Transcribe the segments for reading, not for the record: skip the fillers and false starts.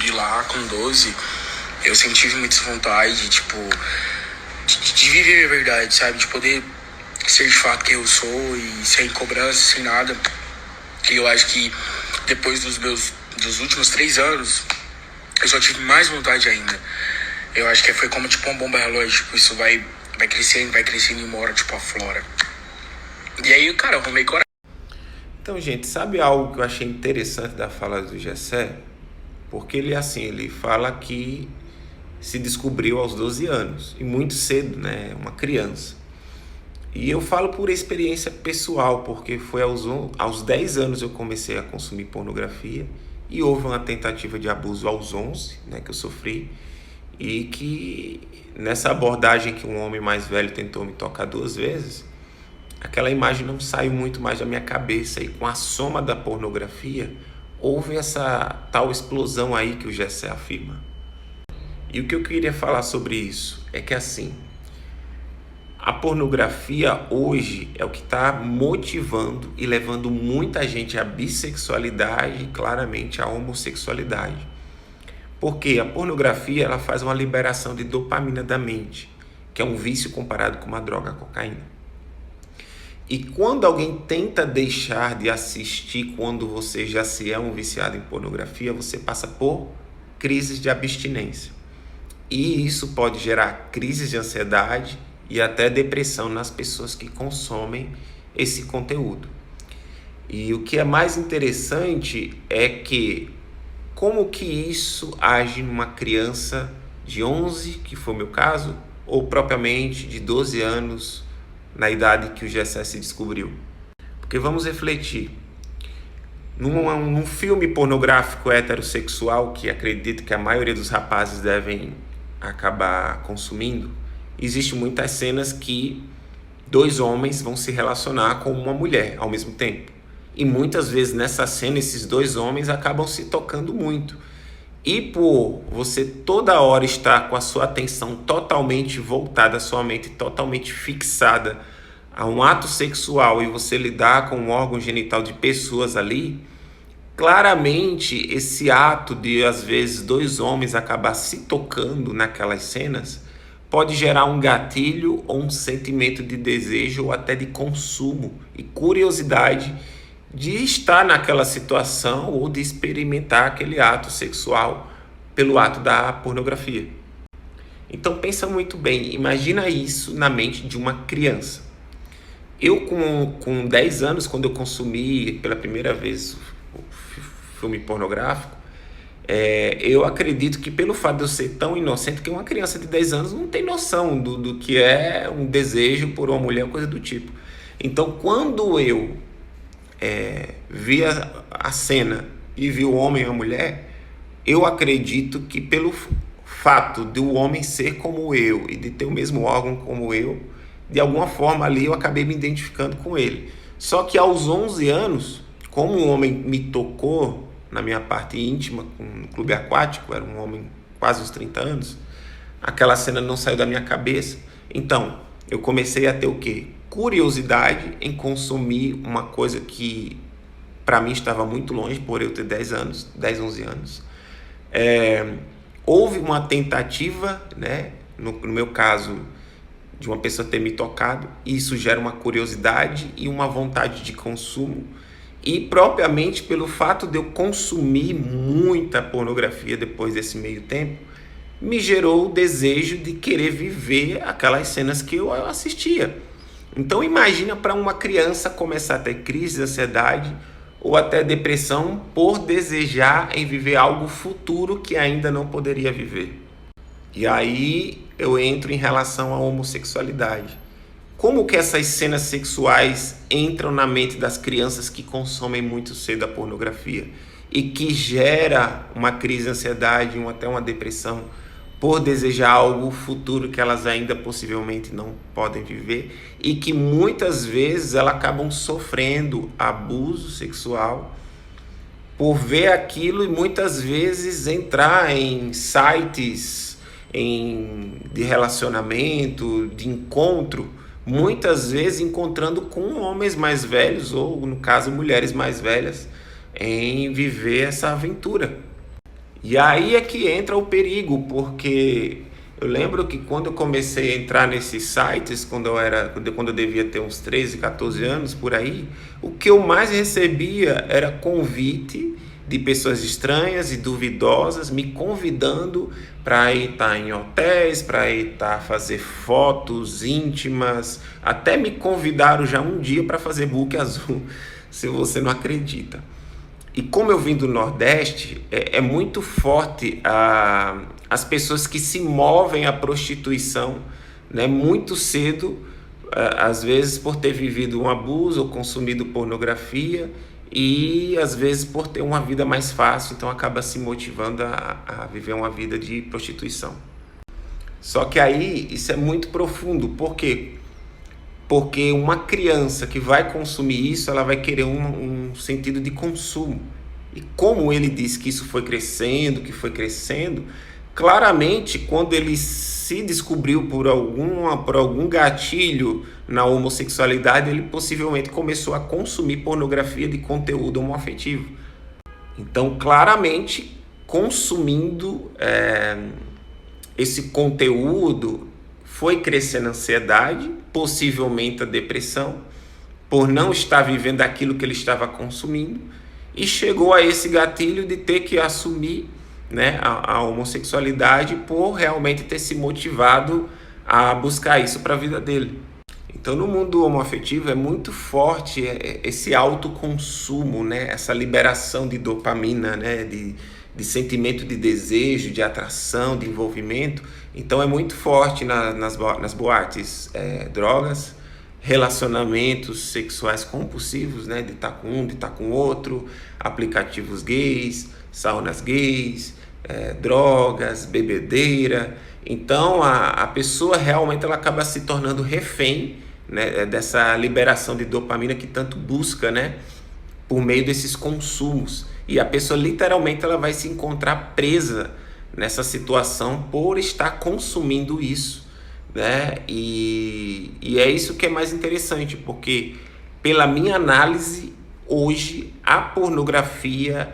vi lá com 12, eu sempre tive muita vontade, tipo, de viver a verdade, sabe? De poder ser de fato quem eu sou e sem cobrança, sem nada. E eu acho que depois dos últimos 3 anos, eu só tive mais vontade ainda. Eu acho que foi como tipo uma bomba relógio, tipo, isso vai crescendo e uma hora, tipo, aflora. E aí, cara, eu arrumei coragem. Então, gente, sabe algo que eu achei interessante da fala do Gessé? Porque ele fala que se descobriu aos 12 anos, e muito cedo, né? Uma criança. E eu falo por experiência pessoal, porque foi aos 10 anos eu comecei a consumir pornografia, e houve uma tentativa de abuso aos 11, né, que eu sofri, e que nessa abordagem que um homem mais velho tentou me tocar 2 vezes, aquela imagem não saiu muito mais da minha cabeça, e com a soma da pornografia, houve essa tal explosão aí que o Gessé afirma. E o que eu queria falar sobre isso é que assim, a pornografia hoje é o que está motivando e levando muita gente à bissexualidade e claramente à homossexualidade. Porque a pornografia ela faz uma liberação de dopamina da mente, que é um vício comparado com uma droga, a cocaína. E quando alguém tenta deixar de assistir quando você já se é um viciado em pornografia, você passa por crises de abstinência. E isso pode gerar crises de ansiedade e até depressão nas pessoas que consomem esse conteúdo. E o que é mais interessante é que como que isso age numa criança de 11, que foi o meu caso, ou propriamente de 12 anos, na idade que o Gessé se descobriu. Porque vamos refletir. Num filme pornográfico heterossexual, que acredito que a maioria dos rapazes devem acabar consumindo, existem muitas cenas que 2 homens vão se relacionar com uma mulher ao mesmo tempo. E muitas vezes nessa cena esses 2 homens acabam se tocando muito. E por você toda hora estar com a sua atenção totalmente voltada, a sua mente totalmente fixada a um ato sexual e você lidar com um órgão genital de pessoas ali, claramente esse ato de às vezes 2 homens acabar se tocando naquelas cenas pode gerar um gatilho ou um sentimento de desejo ou até de consumo e curiosidade de estar naquela situação ou de experimentar aquele ato sexual pelo ato da pornografia. Então pensa muito bem, imagina isso na mente de uma criança. Eu com 10 anos, quando eu consumi pela primeira vez o filme pornográfico, eu acredito que pelo fato de eu ser tão inocente, que uma criança de 10 anos não tem noção do que é um desejo por uma mulher, coisa do tipo. Então quando eu vi a cena e vi o homem e a mulher, eu acredito que pelo fato de o homem ser como eu e de ter o mesmo órgão como eu, de alguma forma ali eu acabei me identificando com ele. Só que aos 11 anos, como o homem me tocou na minha parte íntima no clube aquático, era um homem quase uns 30 anos, aquela cena não saiu da minha cabeça. Então, eu comecei a ter o quê? Curiosidade em consumir uma coisa que para mim estava muito longe, por eu ter 10 anos, 10, 11 anos. Houve uma tentativa, né, no meu caso, de uma pessoa ter me tocado, e isso gera uma curiosidade e uma vontade de consumo, e propriamente pelo fato de eu consumir muita pornografia depois desse meio tempo, me gerou o desejo de querer viver aquelas cenas que eu assistia. Então imagina para uma criança começar a ter crise de ansiedade ou até depressão por desejar em viver algo futuro que ainda não poderia viver. E aí eu entro em relação à homossexualidade. Como que essas cenas sexuais entram na mente das crianças que consomem muito cedo a pornografia e que gera uma crise de ansiedade ou até uma depressão por desejar algo futuro que elas ainda possivelmente não podem viver e que muitas vezes elas acabam sofrendo abuso sexual por ver aquilo e muitas vezes entrar em sites de relacionamento, de encontro, muitas vezes encontrando com homens mais velhos ou, no caso, mulheres mais velhas, em viver essa aventura. E aí é que entra o perigo, porque eu lembro que quando eu comecei a entrar nesses sites, quando eu devia ter uns 13, 14 anos por aí, o que eu mais recebia era convite de pessoas estranhas e duvidosas me convidando para ir estar em hotéis, para ir estar fazer fotos íntimas, até me convidaram já um dia para fazer book azul, se você não acredita. E como eu vim do Nordeste, é muito forte as pessoas que se movem à prostituição, né, muito cedo, às vezes por ter vivido um abuso ou consumido pornografia, e às vezes por ter uma vida mais fácil, então acaba se motivando a viver uma vida de prostituição. Só que aí isso é muito profundo. Por quê? Porque uma criança que vai consumir isso, ela vai querer um sentido de consumo. E como ele diz que isso foi crescendo, claramente quando ele se descobriu por algum gatilho na homossexualidade, ele possivelmente começou a consumir pornografia de conteúdo homoafetivo. Então, claramente, consumindo esse conteúdo, foi crescendo a ansiedade, possivelmente a depressão, por não estar vivendo aquilo que ele estava consumindo, e chegou a esse gatilho de ter que assumir, né, a homossexualidade por realmente ter se motivado a buscar isso para a vida dele. Então, no mundo homoafetivo é muito forte esse autoconsumo, né, essa liberação de dopamina, né, de sentimento de desejo, de atração, de envolvimento. Então é muito forte nas boates, drogas, relacionamentos sexuais compulsivos, né, de estar com um, de estar com outro, aplicativos gays, saunas gays, drogas, bebedeira. Então a pessoa realmente ela acaba se tornando refém, né, dessa liberação de dopamina que tanto busca, né, por meio desses consumos. E a pessoa literalmente ela vai se encontrar presa nessa situação por estar consumindo isso, né? E é isso que é mais interessante, porque pela minha análise, hoje a pornografia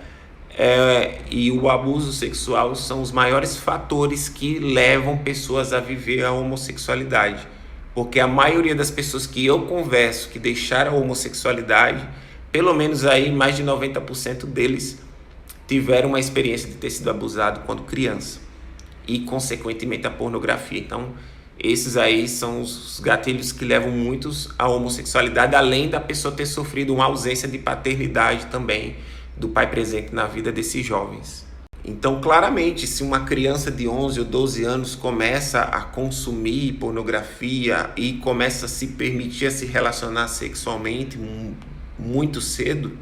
e o abuso sexual são os maiores fatores que levam pessoas a viver a homossexualidade. Porque a maioria das pessoas que eu converso que deixaram a homossexualidade, pelo menos aí mais de 90% deles tiveram uma experiência de ter sido abusado quando criança e consequentemente a pornografia. Então esses aí são os gatilhos que levam muitos à homossexualidade, além da pessoa ter sofrido uma ausência de paternidade também do pai presente na vida desses jovens. Então claramente, se uma criança de 11 ou 12 anos começa a consumir pornografia e começa a se permitir a se relacionar sexualmente muito cedo,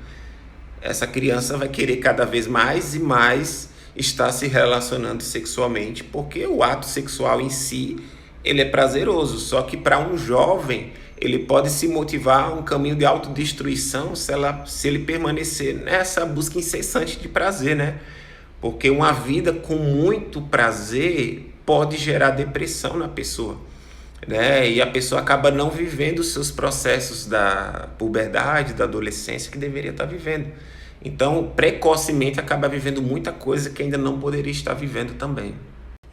essa criança vai querer cada vez mais e mais estar se relacionando sexualmente, porque o ato sexual em si, ele é prazeroso, só que para um jovem, ele pode se motivar a um caminho de autodestruição se ele permanecer nessa busca incessante de prazer, né? Porque uma vida com muito prazer pode gerar depressão na pessoa, né? E a pessoa acaba não vivendo os seus processos da puberdade, da adolescência que deveria estar vivendo. Então, precocemente acaba vivendo muita coisa que ainda não poderia estar vivendo também.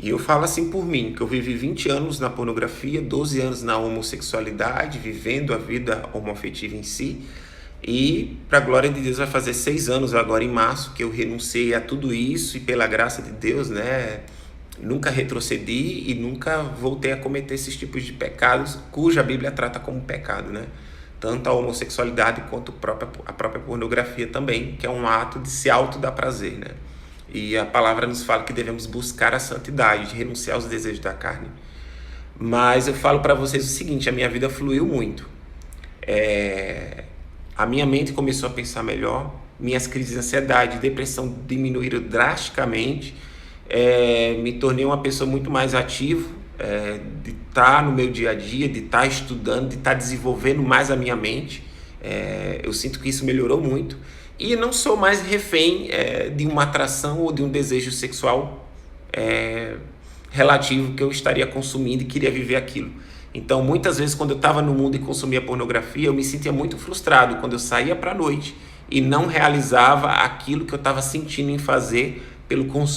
E eu falo assim por mim, que eu vivi 20 anos na pornografia, 12 anos na homossexualidade, vivendo a vida homoafetiva em si. E, para a glória de Deus, vai fazer 6 anos agora em março que eu renunciei a tudo isso e pela graça de Deus, né, nunca retrocedi e nunca voltei a cometer esses tipos de pecados cuja a Bíblia trata como pecado, né? Tanto a homossexualidade quanto a própria pornografia também, que é um ato de se dar prazer, né? E a palavra nos fala que devemos buscar a santidade, renunciar aos desejos da carne. Mas eu falo para vocês o seguinte, a minha vida fluiu muito. A minha mente começou a pensar melhor, minhas crises de ansiedade e depressão diminuíram drasticamente, me tornei uma pessoa muito mais ativa, de estar no meu dia a dia, de estar estudando, de estar desenvolvendo mais a minha mente. Eu sinto que isso melhorou muito. E não sou mais refém de uma atração ou de um desejo sexual relativo que eu estaria consumindo e queria viver aquilo. Então, muitas vezes, quando eu estava no mundo e consumia pornografia, eu me sentia muito frustrado quando eu saía para a noite e não realizava aquilo que eu estava sentindo em fazer pelo consumo